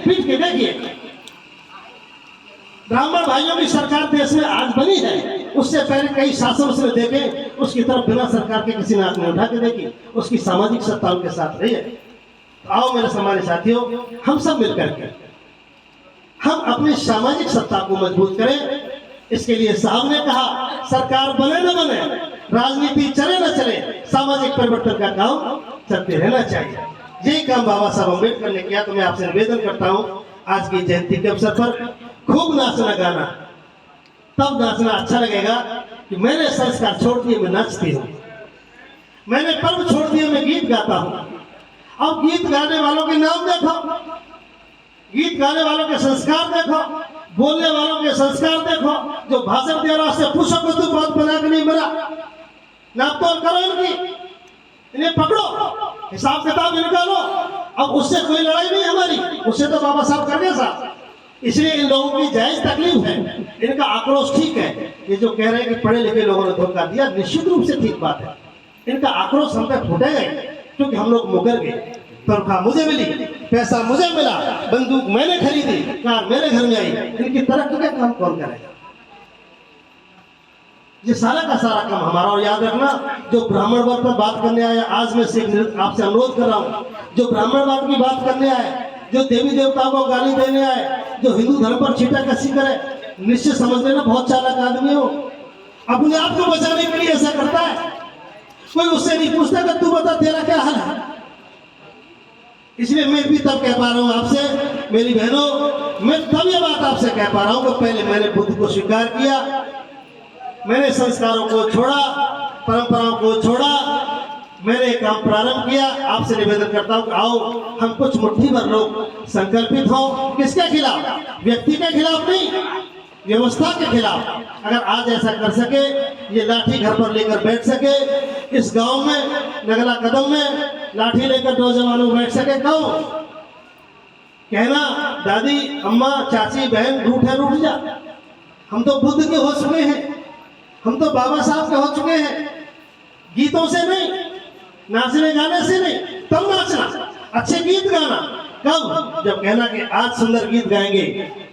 पीट के देखिए। ब्राह्मण भाइयों की सरकार देश में आज बनी है, उससे पहले कई शासन उसने देखे, उसकी तरफ बिना सरकार के किसी ने आंख नहीं उठा के देखी, उसकी सामाजिक सत्ता उनके साथ रही है। तो आओ मेरे सम्मानित साथियों, हम सब मिलकर के हम अपनी सामाजिक सत्ता को मजबूत करें। इसके लिए साहब ने कहा, सरकार बने न बने, राजनीति चले न चले, सामाजिक परिवर्तन का काम चलते रहना चाहिए। यही काम बाबा साहब अम्बेडकर ने किया। तो मैं आपसे निवेदन करता हूँ, आज की जयंती के अवसर पर खूब नाचना गाना, तब नाचना अच्छा लगेगा कि मैंने संस्कार छोड़ दिए, मैं नाचती हूँ, मैंने पर्व छोड़ दिए, मैं गीत गाता हूँ। अब गीत गाने वालों के नाम देखो, गीत गाने वालों के संस्कार देखो, बोलने वालों के संस्कार देखो। जो भाषण दे रहा से पूछो कि तू बात बना के नहीं बना, नापतोल करो इनकी, इन्हें पकड़ो, हिसाब किताब निकालो। अब उससे कोई लड़ाई नहीं हमारी, उससे तो बाबा साहब कर गए साहब। इसलिए इन लोगों की जायज तकलीफ है, इनका आक्रोश ठीक है। ये जो कह रहे हैं कि पढ़े लिखे लोगों ने धोखा दिया, निश्चित रूप से ठीक बात है। इनका आक्रोश हम पे फूटेगा क्योंकि हम लोग मुकर गए। तनख्वाह मुझे मिली, पैसा मुझे मिला, बंदूक मैंने खरीदी, कार मेरे घर में आई, इनकी तरक्की का काम कौन करेगा? ये सारा का सारा काम हमारा। और याद रखना, जो ब्राह्मणवाद पर बात करने आया, आज मैं आपसे अनुरोध कर रहा हूँ, जो ब्राह्मणवाद की बात करने आए, जो देवी देवताओं को गाली देने आए, जो हिंदू धर्म पर छीटा कसी करे, निश्चित समझ लेना बहुत चालाक आदमी हो। अपने आप को बचाने के लिए ऐसा करता है। कोई उससे नहीं पूछता कि तू बता तेरा क्या हाल है। इसलिए मैं भी तब कह पा रहा हूँ आपसे, मेरी बहनों, मैं तब ये बात आपसे कह पा रहा हूँ कि पहले मैंने बुद्ध को स्वीकार किया, मैंने संस्कारों को छोड़ा, परंपराओं को छोड़ा, मैंने काम प्रारंभ किया। आपसे निवेदन करता हूँ कि आओ हम कुछ मुट्ठी भर लोग संकल्पित हो। किसके खिलाफ? व्यक्ति के खिलाफ नहीं, व्यवस्था के खिलाफ। अगर आज ऐसा कर सके, ये लाठी घर पर लेकर बैठ सके, इस गांव में नगला कदम में लाठी लेकर नौजवानों बैठ सके, कौन कहना दादी अम्मा चाची बहन रूठ जा। हम तो बुद्ध के हो चुके हैं, हम तो बाबा साहब के हो चुके हैं। गीतों से नहीं, नाचने गाने से नहीं, तब नाचना, अच्छे गीत गाना। कब? जब कहना कि आज सुंदर गीत गाएंगे,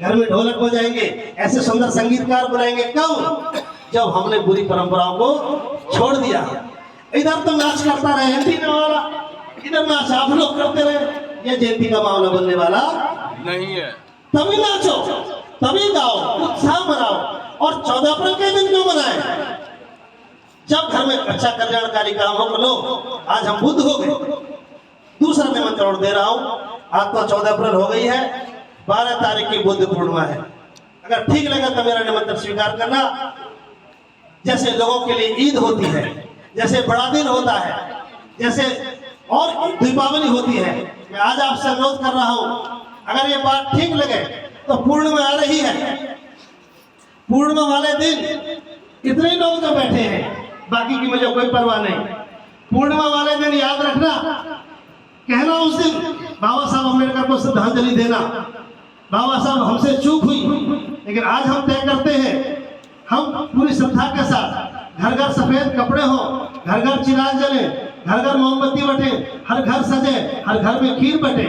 घर में ढोलक बजाएंगे, ऐसे सुंदर संगीतकार बुलाएंगे। कब? जब हमने बुरी परंपराओं को छोड़ दिया। इधर तो नाच करता रहे एंटीना वाला, इधर नाच आप लोग करते रहे। ये जयंती का मामला बनने वाला नहीं है। तभी नाचो, तभी गाओ, उत्साह मनाओ। और 14 अप्रैल के दिन क्यों मनाए? जब घर में अच्छा कल्याणकारी काम हो। लो आज हम बुद्ध हो गए। दूसरा निमंत्रण दे रहा हूं, आज तो 14 अप्रैल हो गई है, 12 तारीख की बुद्ध पूर्णिमा है। अगर ठीक लगा तो मेरा निमंत्रण स्वीकार करना। जैसे लोगों के लिए ईद होती है, जैसे बड़ा दिन होता है, जैसे और दीपावली होती है, मैं आज आपसे अनुरोध कर रहा हूं, अगर ये बात ठीक लगे तो पूर्णिमा आ रही है। पूर्णिमा वाले दिन इतने लोग जो बैठे हैं, बाकी की मुझे कोई परवाह नहीं। पूर्णिमा वाले दिन याद रखना, कहना उस दिन बाबा साहब अम्बेडकर को श्रद्धांजलि देना। बाबा साहब हमसे चूक हुई, लेकिन आज हम तय करते हैं, हम पूरी श्रद्धा के साथ, घर घर सफेद कपड़े हो, घर घर चिराग जले, घर घर मोमबत्ती बटे, हर घर सजे, हर घर में खीर बटे,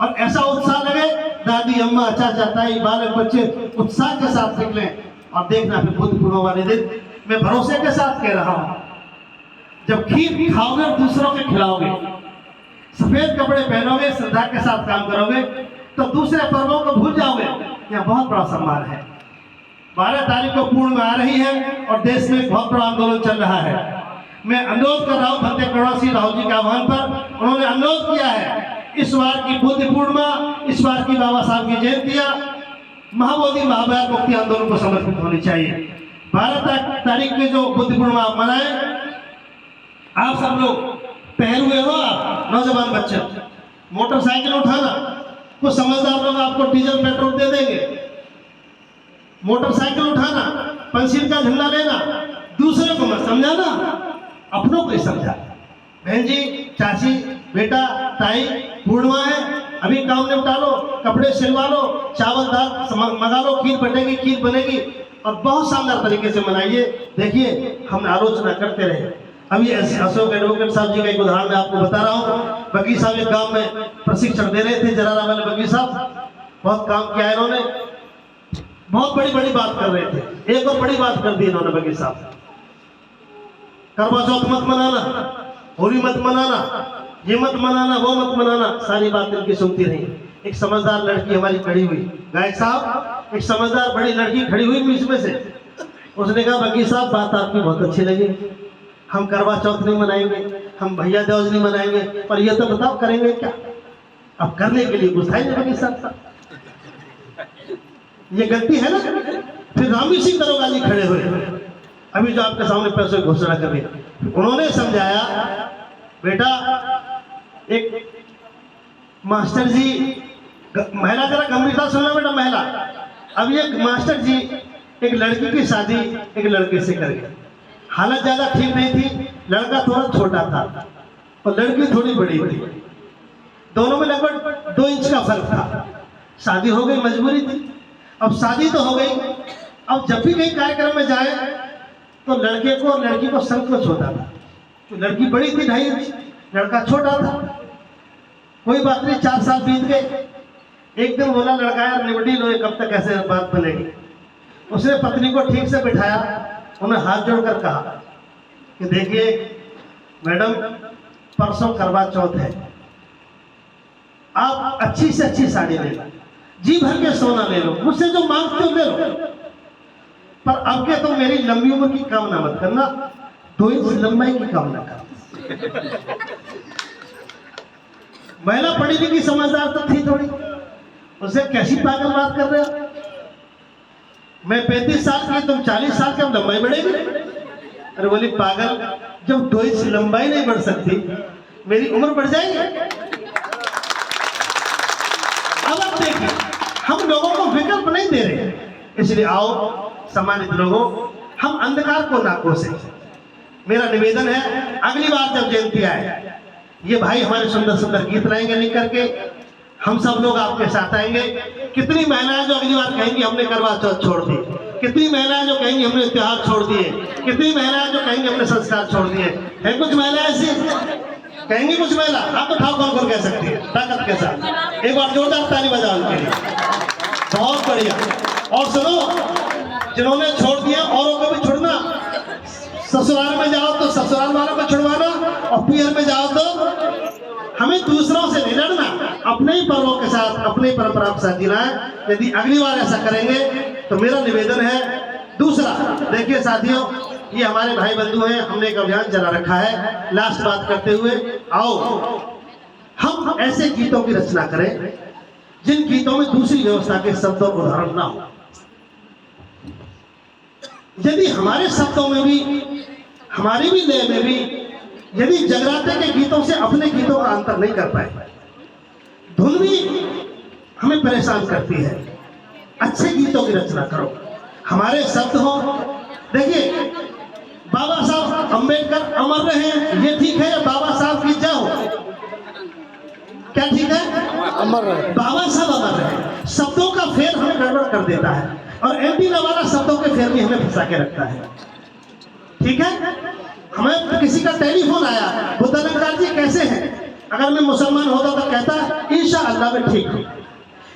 और ऐसा उत्साह लगे, दादी अम्मा चाचा ताई बालक बच्चे उत्साह के साथ निकले। और देखना फिर बुद्ध पूर्णिमा वाले दिन, मैं भरोसे के साथ कह रहा हूं, जब खीर खाओगे दूसरों के खिलाओगे, सफेद कपड़े पहनोगे, श्रद्धा के साथ काम करोगे, तो दूसरे पर्वों को भूल जाओगे। यह बहुत बड़ा सम्मान है। 12 तारीख को पूर्णिमा आ रही है और देश में बहुत बड़ा आंदोलन चल रहा है। मैं अनुरोध कर रहा हूँ भंते करुणा सिंह राहुल जी के आह्वान पर, उन्होंने अनुरोध किया है, इस बार की बुद्ध पूर्णिमा, इस बार की बाबा साहब की जयंतियां महाबोधि महाभयार मुक्ति आंदोलन को समर्पित होनी चाहिए। 12 तारीख में जो बुद्ध पूर्णिमा मनाए, आप सब लोग पहल हुए हो, आप नौजवान बच्चे, मोटरसाइकिल उठाना, कुछ समझदार लोग आपको डीजल पेट्रोल दे देंगे। मोटरसाइकिल उठाना, पंसील का झंडा लेना, दूसरे को मत समझाना, अपनों को ही समझा। बहन जी, चाची, बेटा, ताई, पूर्णिमा है, अभी काम निपटा लो, कपड़े सिलवा लो, चावल दाल मंगा लो, खीर बटेगी, खीर बनेगी, और बहुत शानदार तरीके से मनाइए। देखिए हम आलोचना करते रहे। अभी अशोक एडवोकेट साहब जी का एक उदाहरण मैं आपको बता रहा हूँ। बगी साहब एक गांव में प्रशिक्षण दे रहे थे, जलाराम वाले बगी साहब, बहुत काम किया इन्होंने, बहुत बड़ी बड़ी बात कर रहे थे। एक और बड़ी बात कर दी इन्होंने वकील साहब, करवा चौथ मत मनाना, होली मत मनाना, ये मत मनाना, वो मत मनाना, सारी बात इनकी सुनती रही। एक समझदार लड़की हमारी खड़ी हुई, गायक साहब, एक समझदार बड़ी लड़की खड़ी हुई बीच में से। उसने कहा वकील साहब बात आपकी बहुत अच्छी लगी, हम करवा चौथ नहीं मनाएंगे, हम भैया दूज नहीं मनाएंगे, पर ये तो बताओ करेंगे क्या? अब करने के लिए गुस्साएंगे वकील साहब, ये गलती है ना। फिर रामी सिंह दरोगा जी खड़े हुए, अभी जो आपके सामने पैसों की घोषणा कर रही, उन्होंने समझाया बेटा, एक मास्टर जी, महिला जरा गंभीरता सुनना बेटा, महिला, अब एक मास्टर जी एक लड़की की शादी एक लड़के से कर गए। हालत ज्यादा ठीक नहीं थी, लड़का थोड़ा छोटा था और लड़की थोड़ी बड़ी थी, दोनों में लगभग 2 इंच का फर्क था। शादी हो गई, मजबूरी थी। अब शादी तो हो गई, अब जब भी कहीं कार्यक्रम में जाए तो लड़के को और लड़की को संकोच होता था। तो लड़की बड़ी थी 2.5 इंच, लड़का छोटा था। कोई बात नहीं, 4 साल बीत गए। एक दिन बोला लड़का, यार लिबर्टी लो, कब तक ऐसे बात बनेगी। उसने पत्नी को ठीक से बिठाया, उन्हें हाथ जोड़कर कहा कि देखिए मैडम, परसों करवा चौथ है, आप अच्छी से अच्छी साड़ी ले लो, जी भर के सोना ले लो, मुझसे जो मांगते हो ले लो, पर अब के तो मेरी लंबी उम्र की कामना मत करना, 2 इंच लंबाई की कामना करना। महिला पढ़ी लिखी समझदार तो थी थोड़ी, उसे कैसी पागल बात कर रहे हो? मैं 35 साल की, तुम 40 साल की, अब लंबाई बढ़ेगी? अरे बोली पागल, जब 2 इंच लंबाई नहीं बढ़ सकती, मेरी उम्र बढ़ जाएगी। अब आप देखिए, हम लोगों को विकल्प नहीं दे रहे, इसलिए आओ सम्मानित लोगों, हम अंधकार को ना कोसें। मेरा निवेदन है, अगली बार जब जयंती आए, ये भाई हमारे सुंदर सुंदर गीत लाएंगे लिख करके, हम सब लोग आपके साथ आएंगे। कितनी महिलाएं जो अगली बार कहेंगी हमने करवा चौथ छोड़ दी, कितनी महिलाएं जो कहेंगी हमने त्योहार छोड़ दिए, कितनी महिलाएं जो कहेंगी हमने संस्कार छोड़ दिए। है कुछ महिलाएं ऐसी कहेंगी? कुछ महिला आप तो ठाव कौन कह सकती है ताकत के साथ? एक बार जोरदार ताली बजाओ उनके लिए, बहुत बढ़िया। और सुनो, जिन्होंने छोड़ दिया औरों को भी छोड़ना। ससुराल में जाओ तो ससुराल वालों को छुड़वाना, और पियर में जाओ तो हमें दूसरों से नहीं लड़ना, अपने ही पर्वों के साथ, अपने ही परंपरा के साथ जीना है। यदि अगली बार ऐसा करेंगे तो मेरा निवेदन है। दूसरा, देखिए साथियों, ये हमारे भाई बंधु हैं, हमने एक अभियान चला रखा है। लास्ट बात करते हुए, आओ हम ऐसे गीतों की रचना करें जिन गीतों में दूसरी व्यवस्था के शब्दों को उदाहरण ना हो। यदि हमारे शब्दों में भी, हमारी भी लय में भी, यदि जगराते के गीतों से अपने गीतों का अंतर नहीं कर पाए, धुन भी हमें परेशान करती है, अच्छे गीतों की रचना करो, हमारे शब्द हो। देखिए, बाबा साहब अंबेडकर अमर रहे, ये ठीक है? बाबा साहब की जय हो, क्या ठीक है? अमर रहे, बाबा साहब अमर रहे। शब्दों का फेर हमें गड़बड़ कर देता है, और एमपी नवाला शब्दों के फेर भी हमें फंसा के रखता है। ठीक है? हमें किसी का टेलीफोन आया, बुद्धालंकार जी कैसे हैं? अगर मैं मुसलमान होता तो कहता इंशाअल्लाह मैं ठीक हूँ,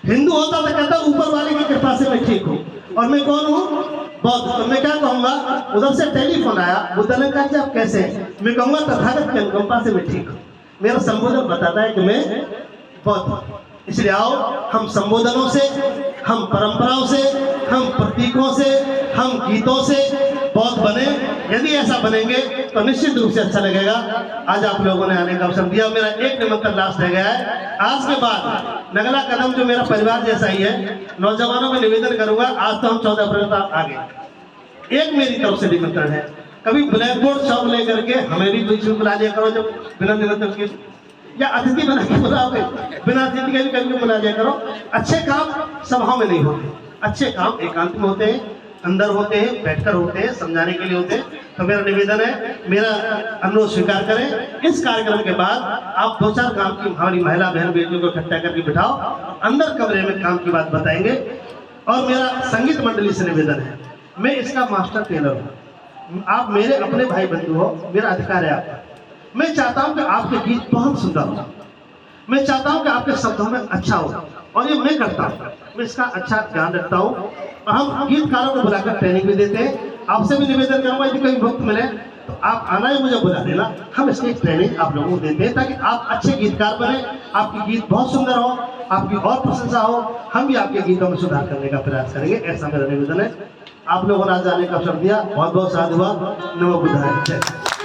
हिंदू होता तो कहता ऊपर वाले की कृपा से मैं ठीक हूँ, और मैं कौन हूँ? बौद्ध। तो मैं क्या कहूँगा? उधर से टेलीफोन आया, बुद्धालंकार जी आप कैसे हैं? मैं कहूँगा तथागत की अनुकंपा से मैं ठीक हूँ। मेरा संबोधन बताता है कि मैं बौद्ध। इसलिए आओ हम संबोधनों से, हम परंपराओं से, हम प्रतीकों से, हम गीतों से बौद्ध बने। यदि ऐसा बनेंगे तो निश्चित रूप से अच्छा लगेगा। आज आप लोगों ने आने का अवसर दिया, मेरा एक निमंत्रण लास्ट रह गया है। आज के बाद नगला कदम जो मेरा परिवार जैसा ही है, नौजवानों में निवेदन करूंगा, आज तो हम 14 अप्रैल तक आ गए, एक मेरी तरफ से निमंत्रण है, कभी ब्लैक बोर्ड चौक लेकर के हमें भी बीच में बुला लिया करो, जब बिना निमंत्रण के, या अतिथि बना के बुलाओगे, बिना अतिथि के भी कभी बुला लिया करो। अच्छे काम सभाओं में नहीं होते, अच्छे काम एकांत में होते हैं, अंदर होते हैं, बैठकर होते हैं, समझाने के लिए होते हैं। तो मेरा निवेदन है, मेरा अनुरोध स्वीकार करें। इस कार्यक्रम के बाद आप 2-4 काम की हमारी महिला बहन बेटियों को इकट्ठा करके बिठाओ, अंदर कमरे में काम की बात बताएंगे। और मेरा संगीत मंडली से निवेदन है, मैं इसका मास्टर ट्रेनर हूँ, आप मेरे अपने भाई बंधु हो, मेरा अधिकार है आपका। मैं चाहता हूँ कि आपके गीत बहुत सुंदर हो, मैं चाहता हूँ कि आपके शब्दों में अच्छा हो, और ये मैं करता हूँ, मैं इसका अच्छा ध्यान रखता हूँ। और हम गीतकारों को बुलाकर ट्रेनिंग भी देते हैं। आपसे भी निवेदन करूँगा यदि कोई वक्त मिले तो आप आना ही मुझे बुला लेना, हम इसकी ट्रेनिंग आप लोगों को देते हैं ताकि आप अच्छे गीतकार बने, आपकी गीत बहुत सुंदर हो, आपकी और प्रशंसा हो, हम भी आपके गीतों में सुधार करने का प्रयास करेंगे, ऐसा मेरा निवेदन है। आप लोगों ने आज आने का अवसर दिया, बहुत बहुत साधुवाद। नमो बुद्धाय।